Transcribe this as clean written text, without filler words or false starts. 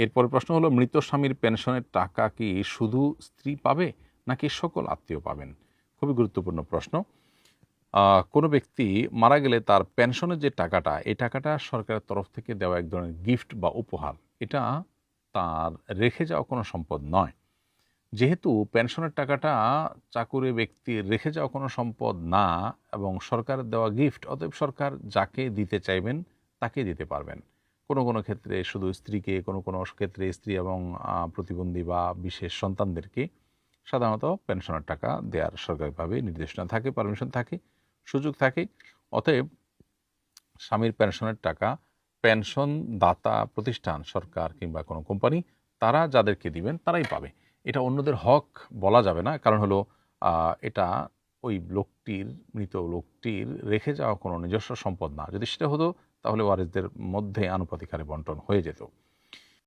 এরপরের প্রশ্ন হলো, মৃত স্বামীর পেনশনের টাকা কি শুধু স্ত্রী পাবে নাকি সকল আত্মীয় পাবেন? খুবই গুরুত্বপূর্ণ প্রশ্ন। কোনো ব্যক্তি মারা গেলে তার পেনশনের যে টাকাটা, এই টাকাটা সরকারের তরফ থেকে দেওয়া এক ধরনের গিফট বা উপহার। এটা তার রেখে যাওয়া কোনো সম্পদ নয়। যেহেতু পেনশনের টাকাটা চাকুরে ব্যক্তির রেখে যাওয়া কোনো সম্পদ না এবং সরকারের দেওয়া গিফট, অতএব সরকার যাকে দিতে চাইবেন তাকে দিতে পারবেন। কোনো কোনো ক্ষেত্রে শুধু স্ত্রীকে, কোনো কোনো ক্ষেত্রে স্ত্রী এবং প্রতিবন্ধী বা বিশেষ সন্তানদেরকে সাধারণত পেনশনের টাকা দেওয়ার সরকারিভাবে নির্দেশনা থাকে, পারমিশন থাকে, সুযোগ থাকে। অতএব স্বামীর পেনশনের টাকা পেনশন দাতা প্রতিষ্ঠান, সরকার কিংবা কোনো কোম্পানি, তারা যাদেরকে দিবেন তারাই পাবে। এটা অন্যদের হক বলা যাবে না, কারণ হলো এটা ওই লোকটির, মৃত লোকটির রেখে যাওয়া কোনো নিজস্ব সম্পদ না। যদি সেটা হতো তাহলে ওয়ারিসদের মধ্যে আনুপাতিক হারে বন্টন হয়ে যেত।